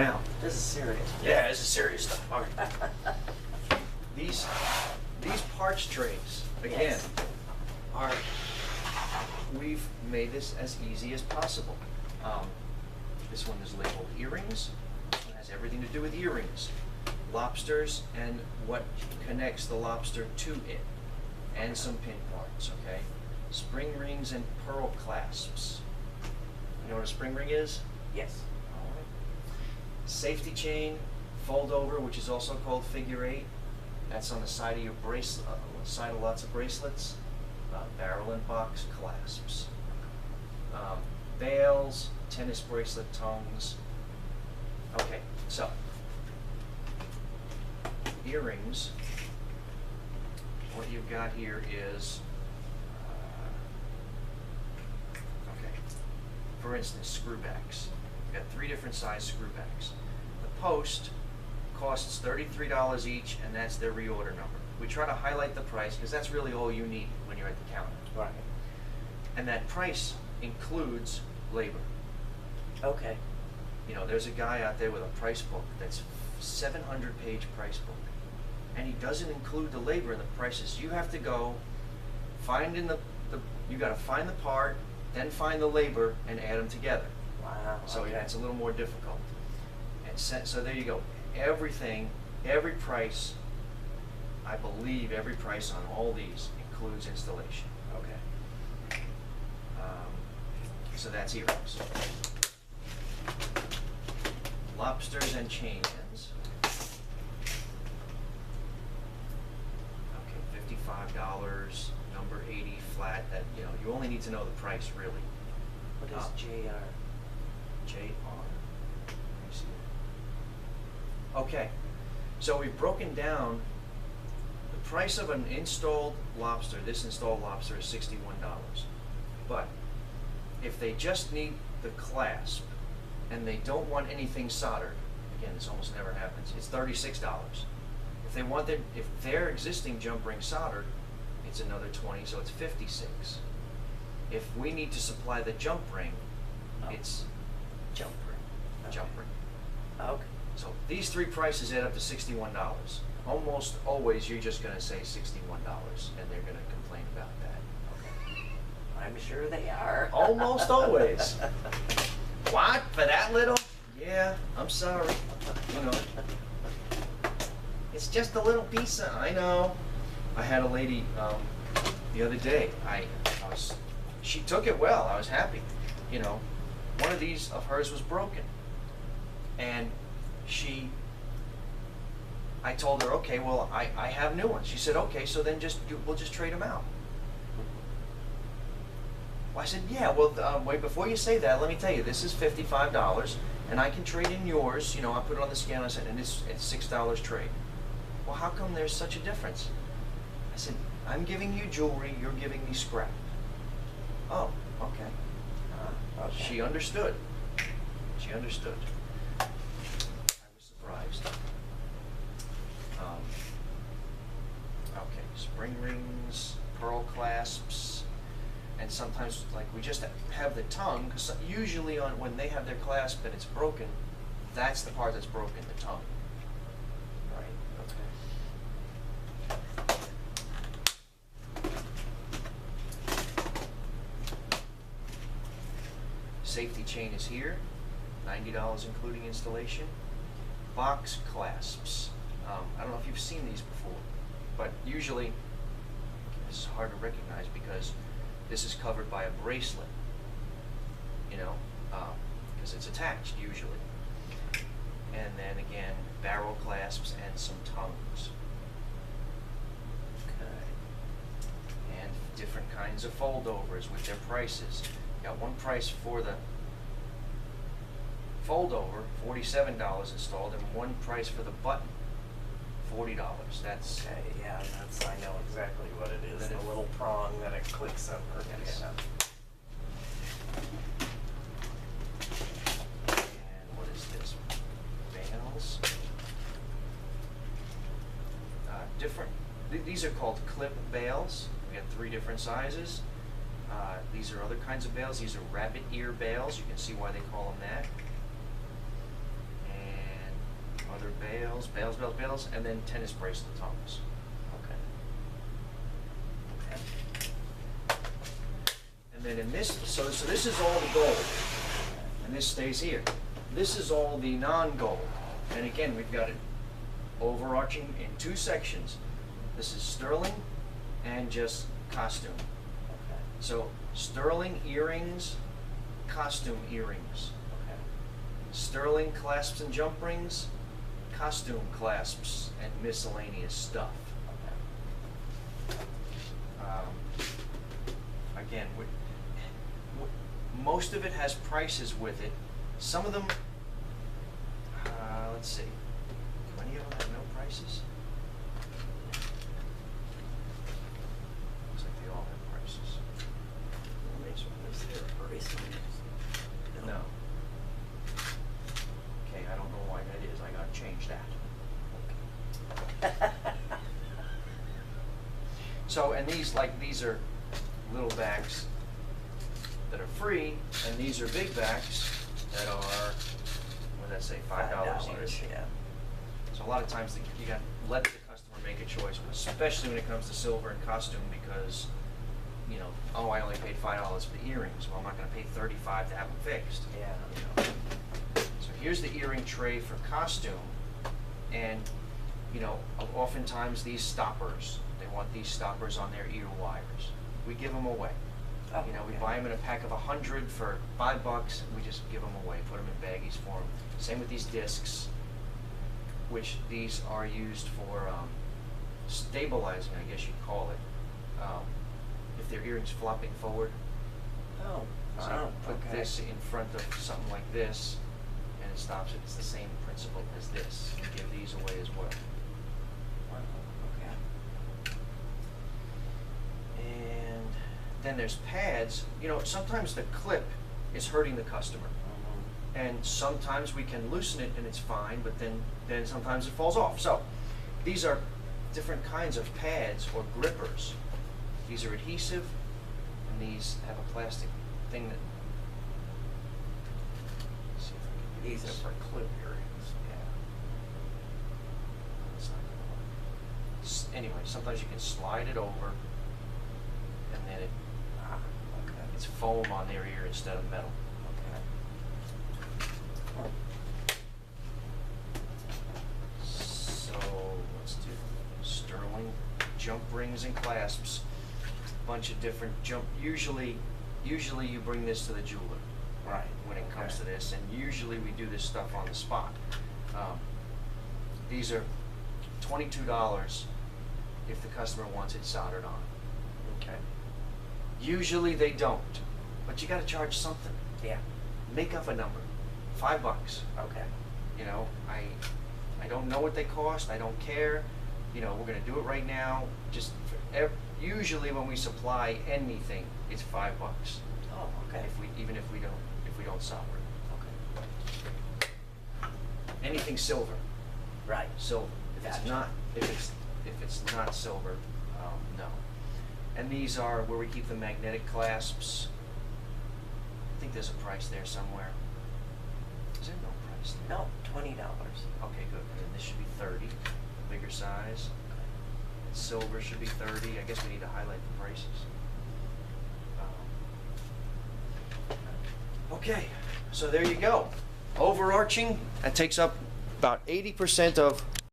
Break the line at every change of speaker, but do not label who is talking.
Now,
This is serious.
yeah, this is serious stuff. All right. These parts trays, again,
Yes.
are, we've made this as easy as possible. This one is labeled earrings. It has everything to do with earrings, lobsters, and what connects the lobster to it, and some pin parts, okay? Spring rings and pearl clasps. You know what a spring ring is?
Yes.
All right. Safety chain, fold over, which is also called figure eight. That's on the side of your bracelet, side of lots of bracelets. Barrel and box clasps. Veils, tennis bracelet tongues. Okay, so earrings. What you've got here is, okay, for instance, screwbacks. You've got 3 different size screwbacks. The post costs $33 each, and that's their reorder number. We try to highlight the price because that's really all you need when you're at the counter.
Right.
And that price includes labor.
Okay.
You know, there's a guy out there with a price book that's 700-page price book, and he doesn't include the labor in the prices. You have to go find in you got to find the part, then find the labor, and add them together.
Wow.
So
okay.
it's a little more difficult. And so there you go. Everything, every price, I believe every price on all these includes installation.
Okay.
So that's earrings. Lobsters and chain ends. Okay, $55, number 80 flat. That, you know, you only need to know the price really.
What is JR?
JR. Let me see. Okay, so we've broken down the price of an installed lobster. This installed lobster is $61. But if they just need the clasp and they don't want anything soldered, again, this almost never happens, it's $36. If they want if their existing jump ring soldered, it's another $20, so it's $56. If we need to supply the jump ring, it's
Jump ring. Okay.
jump ring.
Okay.
So these 3 prices add up to $61. Almost always you're just going to say $61 and they're going to complain about that.
I'm sure they are.
Almost always. What? For that little? Yeah, I'm sorry. You know, it's just a little piece of, I know. I had a lady the other day. She took it well. I was happy. You know, one of these of hers was broken. And I told her, okay, well, I have new ones. She said, okay, so then we'll just trade them out. Well, I said, yeah, well, wait, before you say that, let me tell you, this is $55, and I can trade in yours. You know, I put it on the scale, I said, and it's $6 trade. Well, how come there's such a difference? I said, I'm giving you jewelry, you're giving me scrap. Oh, okay.
Okay.
She understood. She understood. I was surprised. Okay, spring rings, pearl clasps, and sometimes, like, we just have the tongue, because usually when they have their clasp and it's broken, that's the part that's broken, the tongue. Right, okay. Safety chain is here, $90 including installation. Box clasps. I don't know if you've seen these before, but usually this is hard to recognize because this is covered by a bracelet, you know, because it's attached usually. And then again, barrel clasps and some tongues. Okay. And different kinds of foldovers with their prices. Got one price for the foldover, $47 installed, and one price for the button, $40. That's
Okay, yeah, I know exactly what it is.
That
The
it-
little prong that it clicks over.
Yes.
Yeah.
And what is this? Veils. Different. These are called clip bails. We have 3 different sizes. These are other kinds of bails. These are rabbit ear bails. You can see why they call them that. Bales, bales, bales, bales, and then tennis bracelet tongues.
Okay.
And then in this, so this is all the gold, and this stays here. This is all the non-gold. And again, we've got it overarching in two sections. This is sterling and just costume.
Okay.
So sterling earrings, costume earrings.
Okay.
Sterling clasps and jump rings, costume clasps and miscellaneous stuff.
Okay.
Again, most of it has prices with it. Some of them, let's see, do any of them have no prices? Looks like they all have prices.
Is there a bracelet?
No. Okay, I don't know why that is. I gotta change that. So, and these are little bags that are free, and these are big bags that are, what did that say, $5 each.
Yeah.
So a lot of times you got to let the customer make a choice, especially when it comes to silver and costume, because, you know, oh, I only paid $5 for the earrings. Well, I'm not going to pay $35 to have them fixed.
Yeah.
You know? So here's the earring tray for costume, and, you know, oftentimes these stoppers, they want these stoppers on their ear wires. We give them away.
Oh,
You know, we
okay.
buy them in a pack of 100 for $5. We just give them away, put them in baggies for them. Same with these discs, which these are used for stabilizing, I guess you'd call it. If their earrings flopping forward,
Oh.
so
Wow.
you put
Okay.
this in front of something like this, and it stops it. It's the same principle as this. We give these away as well.
Wow. Okay.
And then there's pads. You know, sometimes the clip is hurting the customer.
Mhm.
And sometimes we can loosen it and it's fine, but then sometimes it falls off. So these are different kinds of pads or grippers. These are adhesive, and these have a plastic thing that. Let's see if I can
These
get
are
this.
for clip earrings.
Yeah. It's not gonna work. Anyway, sometimes you can slide it over, and then
Ah. Okay.
it's foam on their ear instead of metal.
Okay.
So let's do sterling jump rings and clasps. Bunch of different jump. Usually you bring this to the jeweler.
Right.
When it comes
Okay.
to this, and usually we do this stuff on the spot. These are $22 if the customer wants it soldered on.
Okay.
Usually they don't, but you got to charge something.
Yeah.
Make up a number, $5.
Okay.
You know, I don't know what they cost. I don't care. You know, we're gonna do it right now. Just usually when we supply anything, it's $5.
Oh. Okay.
Even if we don't solder it.
Okay.
Anything silver,
Right.
silver. If
Gotcha.
if it's not silver, no. And these are where we keep the magnetic clasps. I think there's a price there somewhere. Is there no price there?
No. $20.
Okay, good. And this should be 30, bigger size. And silver should be 30. I guess we need to highlight the prices. Okay, so there you go. Overarching, that takes up about 80% of